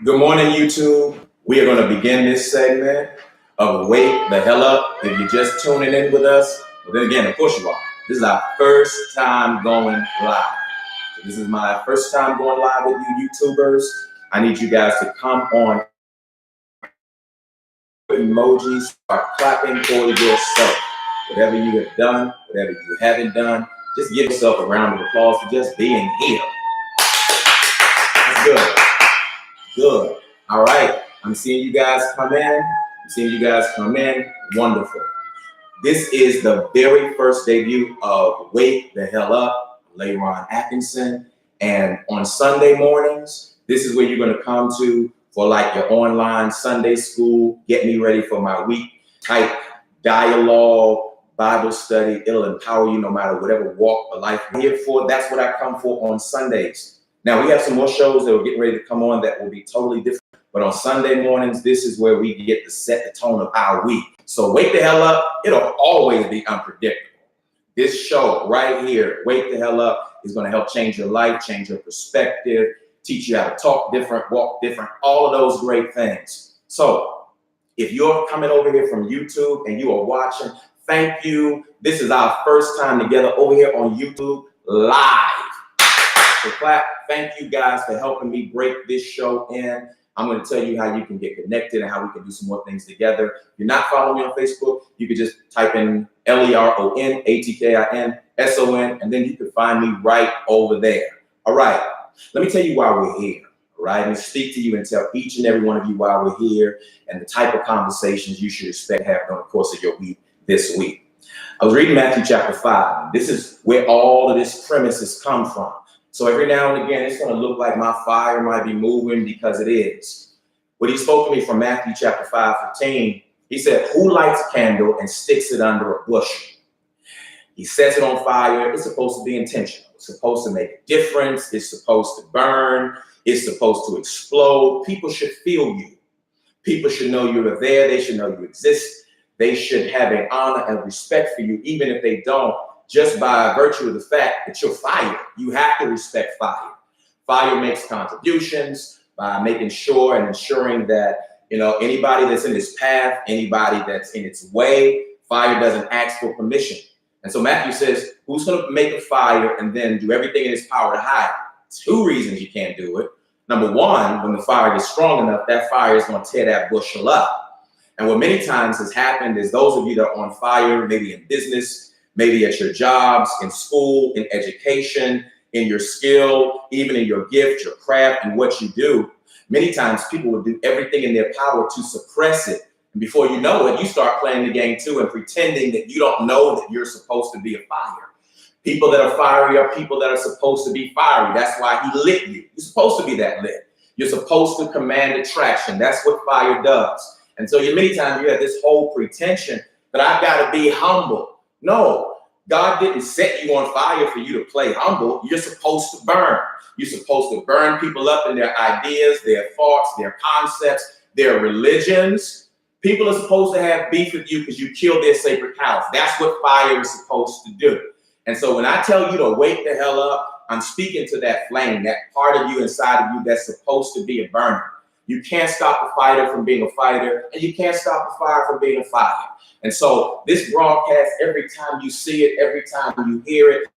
Good morning, YouTube. We are going to begin this segment of Wake the Hell Up. If you're just tuning in with us, well, then again, of course you are. This is our first time going live. So this is my first time going live with you YouTubers. I need you guys to come on emojis, start clapping for yourself. Whatever you have done, whatever you haven't done, just give yourself a round of applause for just being here. That's good. Good. All right. I'm seeing you guys come in. Wonderful. This is the very first debut of Wake the Hell Up, Layron Atkinson. And on Sunday mornings, this is where you're going to come to for like your online Sunday school, get me ready for my week type dialogue, Bible study. It'll empower you no matter whatever walk of life you're here for. That's what I come for on Sundays. Now, we have some more shows that we're getting ready to come on that will be totally different. But on Sunday mornings, this is where we get to set the tone of our week. So wake the hell up. It'll always be unpredictable. This show right here, Wake the Hell Up, is going to help change your life, change your perspective, teach you how to talk different, walk different, all of those great things. So if you're coming over here from YouTube and you are watching, thank you. This is our first time together over here on YouTube live. So clap. Thank you guys for helping me break this show in. I'm going to tell you how you can get connected and how we can do some more things together. If you're not following me on Facebook, you can just type in LERONATKINSON, and then you can find me right over there. All right. Let me tell you why we're here. All right. And speak to you and tell each and every one of you why we're here and the type of conversations you should expect to have during the course of your week this week. I was reading Matthew chapter 5. This is where all of this premises come from. So every now and again, it's going to look like my fire might be moving because it is. When he spoke to me from Matthew chapter 5:15, he said, who lights a candle and sticks it under a bushel? He sets it on fire. It's supposed to be intentional. It's supposed to make a difference. It's supposed to burn. It's supposed to explode. People should feel you. People should know you are there. They should know you exist. They should have an honor and respect for you, even if they don't. Just by virtue of the fact that you're fire, you have to respect fire. Fire makes contributions by making sure and ensuring that, anybody that's in its path, anybody that's in its way, fire doesn't ask for permission. And so Matthew says, who's going to make a fire and then do everything in his power to hide it? 2 reasons you can't do it. Number one, when the fire is strong enough, that fire is going to tear that bushel up. And what many times has happened is those of you that are on fire, maybe in business, maybe at your jobs, in school, in education, in your skill, even in your gift, your craft, and what you do. Many times people will do everything in their power to suppress it. And before you know it, you start playing the game too and pretending that you don't know that you're supposed to be a fire. People that are fiery are people that are supposed to be fiery. That's why he lit you. You're supposed to be that lit. You're supposed to command attraction. That's what fire does. And so many times you have this whole pretension that I've got to be humble. No, God didn't set you on fire for you to play humble. You're supposed to burn. You're supposed to burn people up in their ideas, their thoughts, their concepts, their religions. People are supposed to have beef with you because you killed their sacred cows. That's what fire is supposed to do. And so when I tell you to wake the hell up, I'm speaking to that flame, that part of you inside of you that's supposed to be a burner. You can't stop a fighter from being a fighter, and you can't stop a fire from being a fire. And so this broadcast, every time you see it, every time you hear it,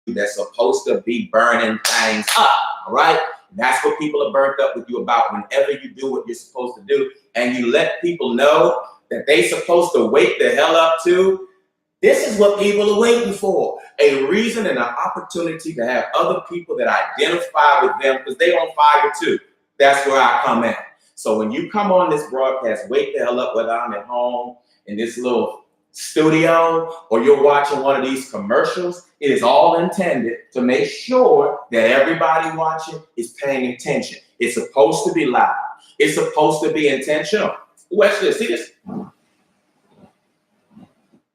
that's supposed to be burning things up, all right? That's what people are burnt up with you about whenever you do what you're supposed to do, and you let people know that they're supposed to wake the hell up too. This is what people are waiting for, a reason and an opportunity to have other people that identify with them because they're on fire too. That's where I come in. So when you come on this broadcast, wake the hell up, whether I'm at home in this little studio or you're watching one of these commercials, it is all intended to make sure that everybody watching is paying attention. It's supposed to be loud. It's supposed to be intentional. Watch this. See this?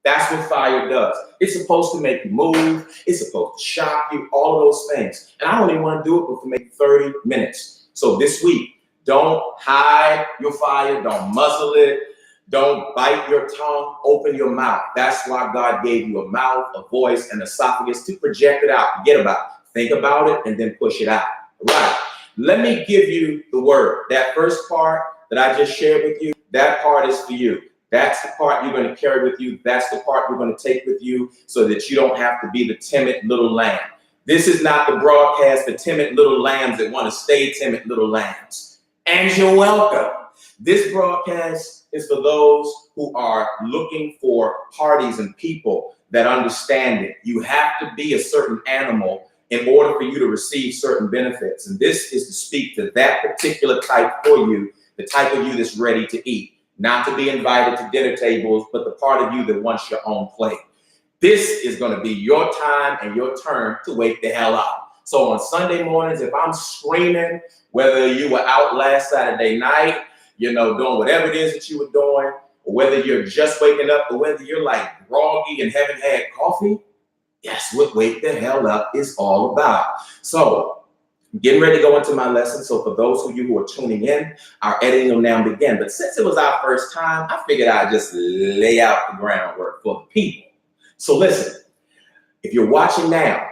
That's what fire does. It's supposed to make you move. It's supposed to shock you, all of those things. And I only want to do it for maybe 30 minutes. So this week, don't hide your fire. Don't muzzle it. Don't bite your tongue. Open your mouth. That's why God gave you a mouth, a voice, and esophagus to project it out. Forget about it. Think about it and then push it out. Right. Let me give you the word. That first part that I just shared with you, that part is for you. That's the part you're going to carry with you. That's the part you're going to take with you so that you don't have to be the timid little lamb. This is not the broadcast for timid little lambs that want to stay timid little lambs. And you're welcome. This broadcast is for those who are looking for parties and people that understand it. You have to be a certain animal in order for you to receive certain benefits. And this is to speak to that particular type for you, the type of you that's ready to eat. Not to be invited to dinner tables, but the part of you that wants your own plate. This is going to be your time and your turn to wake the hell up. So on Sunday mornings, if I'm screaming, whether you were out last Saturday night, doing whatever it is that you were doing, or whether you're just waking up, or whether you're like groggy and haven't had coffee, that's what Wake the Hell Up is all about. So I'm getting ready to go into my lesson. So for those of you who are tuning in, our editing will now begin. But since it was our first time, I figured I'd just lay out the groundwork for the people. So listen, if you're watching now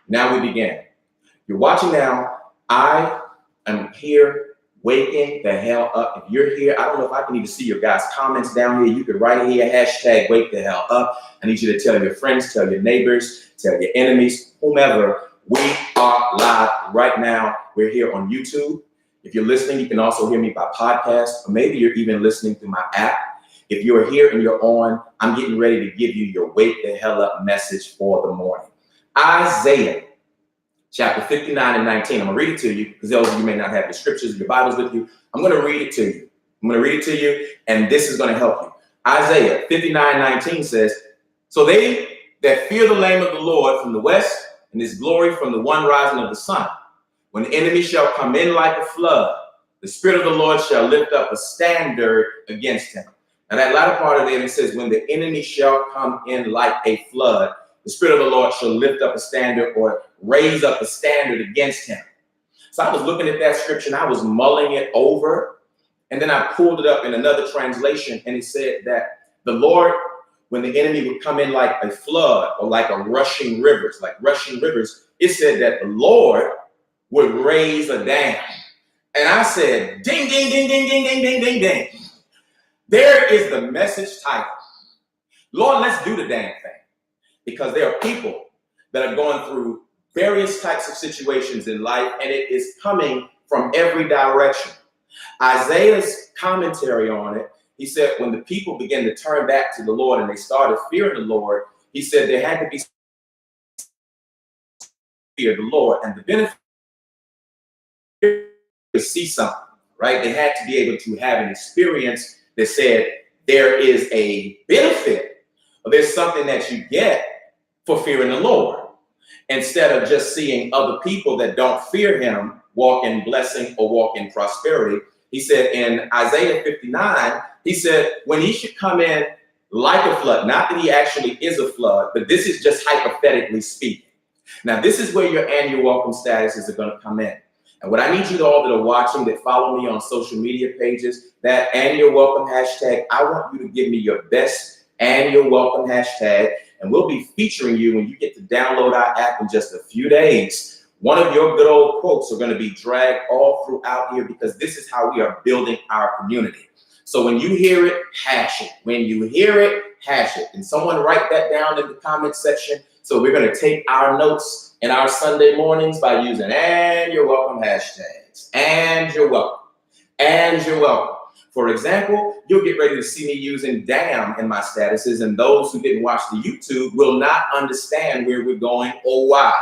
we begin. You're watching now, I am here waking the hell up. If you're here, I don't know if I can even see your guys' comments down here. You could write here, hashtag wake the hell up. I need you to tell your friends, tell your neighbors, tell your enemies, whomever. We are live right now. We're here on YouTube. If you're listening, you can also hear me by podcast, or maybe you're even listening through my app. If you're here and you're on, I'm getting ready to give you your wake the hell up message for the morning. Isaiah chapter 59 and 19. I'm going to read it to you because those of you may not have the scriptures, your Bibles with you. I'm going to read it to you. And this is going to help you. Isaiah 59:19 says, so they that fear the name of the Lord from the west, and his glory from the one rising of the sun. When the enemy shall come in like a flood, the Spirit of the Lord shall lift up a standard against him. Now that latter part of it says, when the enemy shall come in like a flood, the Spirit of the Lord shall lift up a standard or raise up a standard against him. So I was looking at that scripture and I was mulling it over. And then I pulled it up in another translation and it said that the Lord, when the enemy would come in like a flood or like rushing rivers, it said that the Lord would raise a dam. And I said, ding, ding, ding, ding, ding, ding, ding, ding, ding. There is the message title. Lord, let's do the damn thing. Because there are people that are going through various types of situations in life, and it is coming from every direction. Isaiah's commentary on it, he said when the people began to turn back to the Lord and they started fearing the Lord, he said there had to be fear of the Lord, and the benefit to see something, right? They had to be able to have an experience that said there is a benefit, or there's something that you get for fearing the Lord, instead of just seeing other people that don't fear him walk in blessing or walk in prosperity. He said in Isaiah 59, he said when he should come in like a flood, not that he actually is a flood, but this is just hypothetically speaking. Now, this is where your annual welcome statuses are going to come in. And what I need you all that are watching, that follow me on social media pages, that annual welcome hashtag, I want you to give me your best annual welcome hashtag, and we'll be featuring you when you get to download our app in just a few days. One of your good old quotes are going to be dragged all throughout here because this is how we are building our community. So when you hear it, hash it. When you hear it, hash it. And someone write that down in the comment section. So we're going to take our notes in our Sunday mornings by using and you're welcome hashtags. And you're welcome. And you're welcome. For example, you'll get ready to see me using damn in my statuses, and those who didn't watch the YouTube will not understand where we're going or why.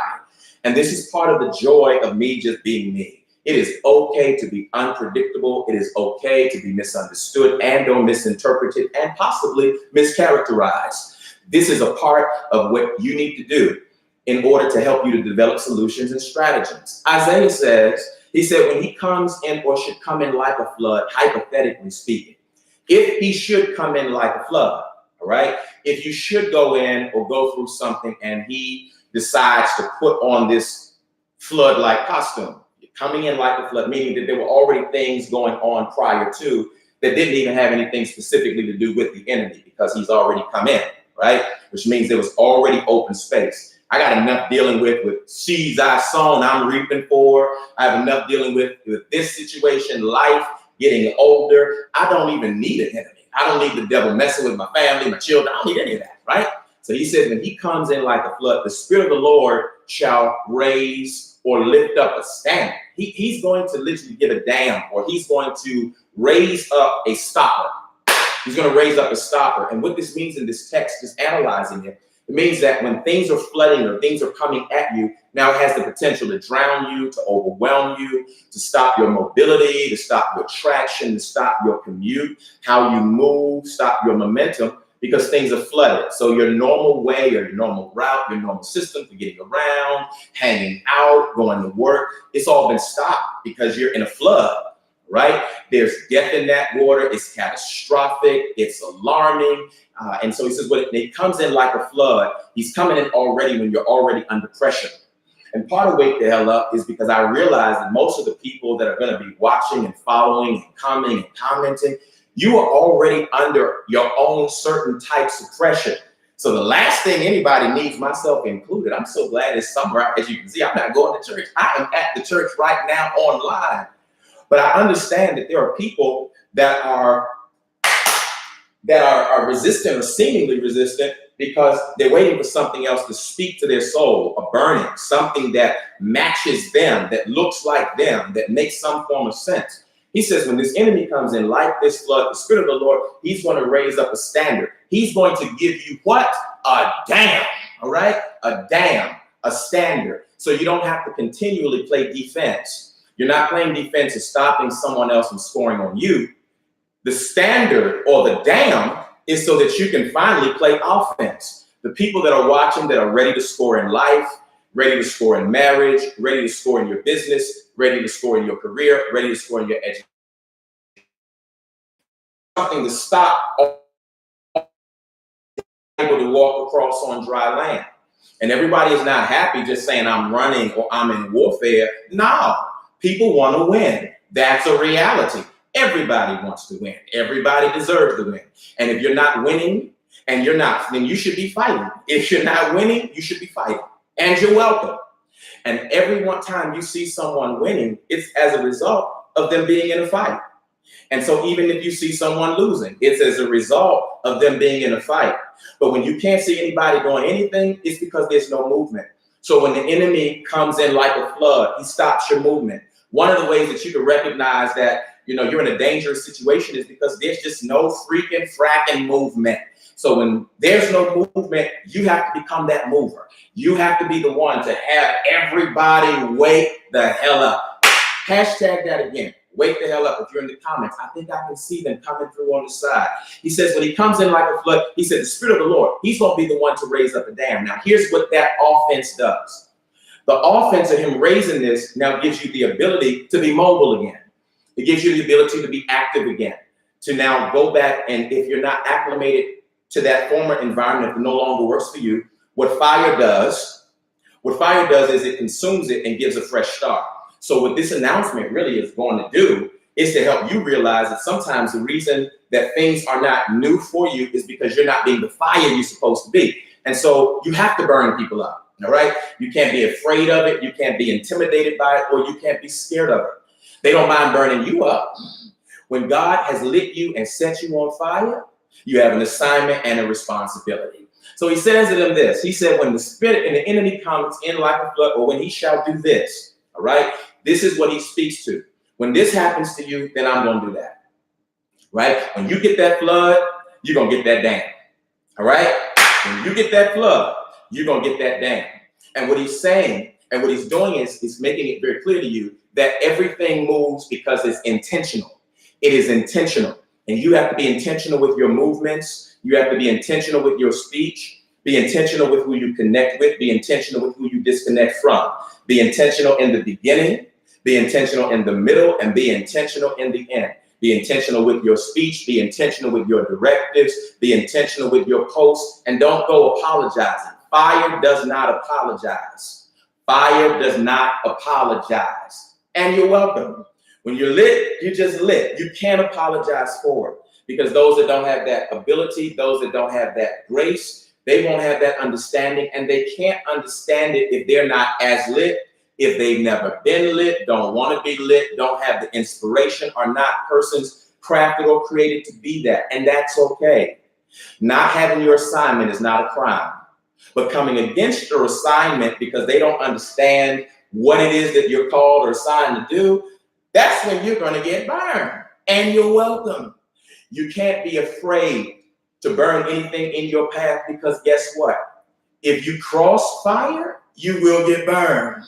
And this is part of the joy of me just being me. It is okay to be unpredictable. It is okay to be misunderstood and or misinterpreted and possibly mischaracterized. This is a part of what you need to do in order to help you to develop solutions and strategies. Isaiah says, he said, when he comes in or should come in like a flood, hypothetically speaking, if he should come in like a flood, all right, if you should go in or go through something and he decides to put on this flood-like costume, coming in like a flood, meaning that there were already things going on prior to that didn't even have anything specifically to do with the enemy because he's already come in, right? Which means there was already open space. I got enough dealing with seeds I sown, I'm reaping for. I have enough dealing with this situation, life, getting older. I don't even need an enemy. I don't need the devil messing with my family, my children. I don't need any of that, right? So he says, when he comes in like a flood, the Spirit of the Lord shall raise or lift up a standard. He's going to literally give a dam, or he's going to raise up a stopper. He's going to raise up a stopper. And what this means in this text, just analyzing it, it means that when things are flooding or things are coming at you, now it has the potential to drown you, to overwhelm you, to stop your mobility, to stop your traction, to stop your commute, how you move, stop your momentum, because things are flooded. So your normal way or your normal route, your normal system for getting around, hanging out, going to work, it's all been stopped because you're in a flood, right? There's death in that water. It's catastrophic. It's alarming. And so he says, when it comes in like a flood, he's coming in already when you're already under pressure. And part of Wake the Hell Up is because I realize that most of the people that are going to be watching and following and commenting and commenting, you are already under your own certain types of pressure. So the last thing anybody needs, myself included, I'm so glad it's summer. As you can see, I'm not going to church. I am at the church right now online. But I understand that there are people that are resistant or seemingly resistant because they're waiting for something else to speak to their soul, a burning, something that matches them, that looks like them, that makes some form of sense. He says, when this enemy comes in like this flood, the Spirit of the Lord, he's going to raise up a standard. He's going to give you what? A dam, all right? A dam, a standard. So you don't have to continually play defense. You're not playing defense and stopping someone else from scoring on you. The standard or the dam is so that you can finally play offense. The people that are watching that are ready to score in life, ready to score in marriage, ready to score in your business, ready to score in your career, ready to score in your education. Something to stop able to walk across on dry land. And everybody is not happy just saying I'm running or I'm in warfare. No, people want to win. That's a reality. Everybody wants to win. Everybody deserves to win. And if you're not winning and you're not, then you should be fighting. If you're not winning, you should be fighting. And you're welcome. And every one time you see someone winning, it's as a result of them being in a fight. And so even if you see someone losing, it's as a result of them being in a fight. But when you can't see anybody doing anything, it's because there's no movement. So when the enemy comes in like a flood, he stops your movement. One of the ways that you can recognize that you're in a dangerous situation is because there's just no freaking fracking movement. So when there's no movement, you have to become that mover. You have to be the one to have everybody wake the hell up. Hashtag that again. Wake the hell up. If you're in the comments, I think I can see them coming through on the side. He says, when he comes in like a flood, he said, the Spirit of the Lord, he's going to be the one to raise up a dam. Now, here's what that offense does. The offense of him raising this now gives you the ability to be mobile again. It gives you the ability to be active again, to now go back. And if you're not acclimated to that former environment, if it no longer works for you, what fire does is it consumes it and gives a fresh start. So what this announcement really is going to do is to help you realize that sometimes the reason that things are not new for you is because you're not being the fire you're supposed to be. And so you have to burn people up, all right? You can't be afraid of it. You can't be intimidated by it, or you can't be scared of it. They don't mind burning you up. When God has lit you and set you on fire, you have an assignment and a responsibility. So he says to them this. He said, when the Spirit and the enemy comes in like a flood, or when he shall do this, all right? This is what he speaks to. When this happens to you, then I'm going to do that, right? When you get that flood, you're going to get that dam, all right? When you get that flood, you're going to get that dam. And what he's saying and what he's doing is he's making it very clear to you that everything moves because it's intentional. It is intentional. And you have to be intentional with your movements. You have to be intentional with your speech. Be intentional with who you connect with. Be intentional with who you disconnect from. Be intentional in the beginning. Be intentional in the middle, and be intentional in the end. Be intentional with your speech. Be intentional with your directives. Be intentional with your posts. And don't go apologizing. Fire does not apologize. Fire does not apologize. And you're welcome. When you're lit, you're just lit. You can't apologize for it, because those that don't have that ability, those that don't have that grace, They won't have that understanding, and they can't understand it if they're not as lit, if they've never been lit, don't want to be lit, don't have the inspiration, are not persons crafted or created to be that. And that's okay. Not having your assignment is not a crime, but coming against your assignment because they don't understand what it is that you're called or assigned to do, that's when you're going to get burned. And you're welcome. You can't be afraid to burn anything in your path, because guess what? If you cross fire, you will get burned.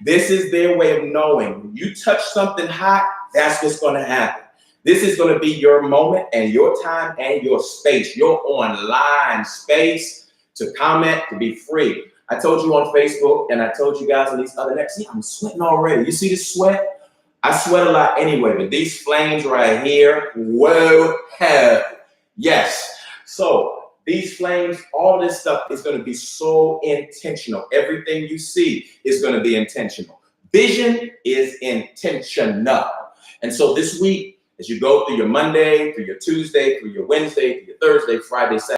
This is their way of knowing. When you touch something hot, that's what's going to happen. This is going to be your moment and your time and your space, your online space to comment, to be free. I told you on Facebook, and I told you guys on these other next. See, I'm sweating already. You see this sweat? I sweat a lot anyway, but these flames right here, whoa, hell, yes. So these flames, all this stuff is going to be so intentional. Everything you see is going to be intentional. Vision is intentional. And so this week, as you go through your Monday, through your Tuesday, through your Wednesday, through your Thursday, Friday, Saturday,